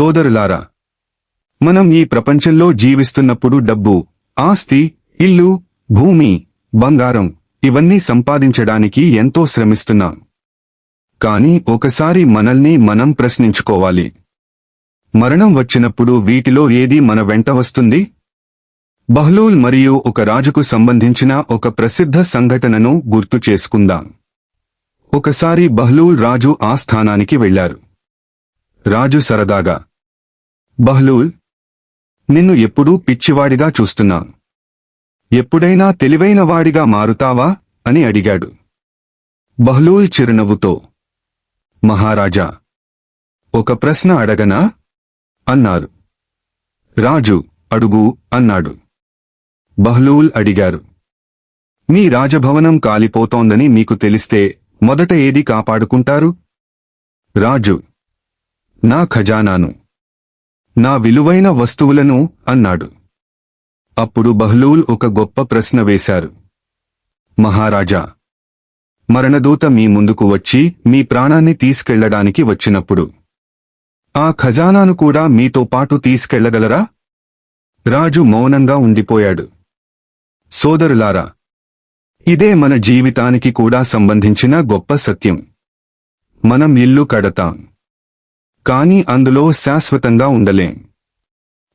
సోదరులారా, మనం ఈ ప్రపంచంలో జీవిస్తున్నప్పుడు డబ్బు, ఆస్తి, ఇల్లు, భూమి, బంగారం ఇవన్నీ సంపాదించడానికి ఎంతో శ్రమిస్తున్నాం. కానీ ఒకసారి మనల్ని మనం ప్రశ్నించుకోవాలి. మరణం వచ్చినప్పుడు వీటిలో ఏది మన వెంట వస్తుంది? బహ్లూల్ మరియు ఒక రాజుకు సంబంధించిన ఒక ప్రసిద్ధ సంఘటనను గుర్తు చేసుకుందాం. ఒకసారి బహ్లూల్ రాజు ఆస్థానానికి వెళ్లారు. రాజు సరదాగా, బహ్లూల్, నిన్ను ఎప్పుడూ పిచ్చివాడిగా చూస్తున్నా. ఎప్పుడైనా తెలివైనవాడిగా మారుతావా అని అడిగాడు. బహ్లూల్ చిరునవ్వుతో, మహారాజా, ఒక ప్రశ్న అడగనా అన్నారు. రాజు, అడుగు అన్నాడు. బహ్లూల్ అడిగారు, మీ రాజభవనం కాలిపోతోందని మీకు తెలిస్తే మొదట ఏది కాపాడుకుంటారు? రాజు, నా ఖజానాను, నా విలువైన వస్తువులను అన్నాడు. అప్పుడు బహ్లూల్ ఒక గొప్ప ప్రశ్న వేశారు. మహారాజా, మరణదూత మీ ముందుకు వచ్చి మీ ప్రాణాన్ని తీసుకెళ్లడానికి వచ్చినప్పుడు ఆ ఖజానాను కూడా మీతో పాటు తీసుకెళ్లగలరా? రాజు మౌనంగా ఉండిపోయాడు. సోదరులారా, ఇదే మన జీవితానికి కూడా సంబంధించిన గొప్ప సత్యం. మనం ఇల్లు కడతాం, కానీ అందులో శాశ్వతంగా ఉండలేం.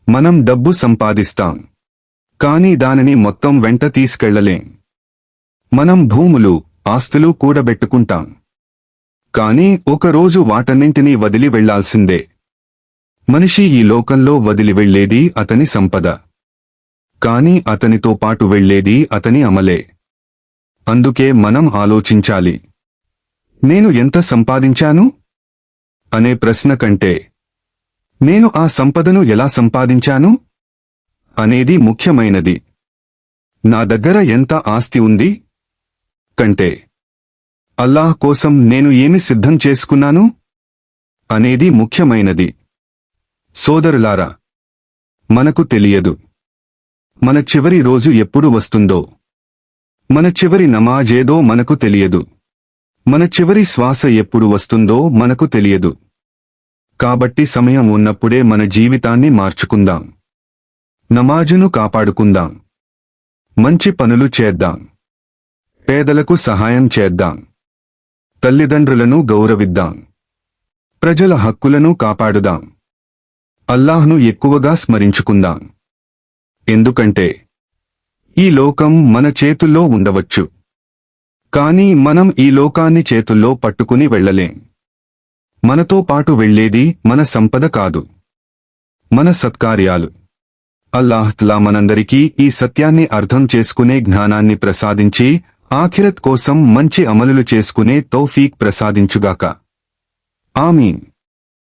మనం డబ్బు సంపాదిస్తాం, కానీ దానిని మొత్తం వెంట తీసుకెళ్లలేం. మనం భూములు, ఆస్తులు కూడబెట్టుకుంటాం, కానీ ఒకరోజు వాటన్నింటినీ వదిలి వెళ్లాల్సిందే. మనిషి ఈ లోకంలో వదిలి వెళ్లేది అతని సంపద, కానీ అతనితో పాటు వెళ్లేది అతని అమలే. అందుకే మనం ఆలోచించాలి, నేను ఎంత సంపాదించాను అనే ప్రశ్న కంటే నేను ఆ సంపదను ఎలా సంపాదించాను అనేది ముఖ్యమైనది. నా దగ్గర ఎంత ఆస్తి ఉంది కంటే అల్లాహ్ కోసం నేను ఏమి సిద్ధం చేసుకున్నాను అనేది ముఖ్యమైనది. సోదరులారా, మనకు తెలియదు మన చివరి రోజు ఎప్పుడు వస్తుందో. మన చివరి నమాజేదో మనకు తెలియదు. మన చివరి శ్వాస ఎప్పుడు వస్తుందో మనకు తెలియదు. కాబట్టి సమయం ఉన్నప్పుడే మన జీవితాన్ని మార్చుకుందాం. నమాజును కాపాడుకుందాం. మంచి పనులు చేద్దాం. పేదలకు సహాయం చేద్దాం. తల్లిదండ్రులను గౌరవిద్దాం. ప్రజల హక్కులను కాపాడుదాం. అల్లాహ్ను ఎక్కువగా స్మరించుకుందాం. ఎందుకంటే ఈ లోకం మన చేతుల్లో ఉండవచ్చు, కానీ మనం ఈ లోకాన్ని చేతుల్లో పట్టుకుని వెళ్లలేం. మనతో పాటు వెళ్లేది మన సంపద కాదు, మన సత్కార్యాలు. అల్లాహ్ తఆలా మనందరికీ ఈ సత్యాన్ని అర్థం చేసుకునే జ్ఞానాన్ని ప్రసాదించి ఆఖిరత్ కోసం మంచి అమలులు చేసుకునే తౌఫీక్ ప్రసాదించుగాక. ఆమీన్.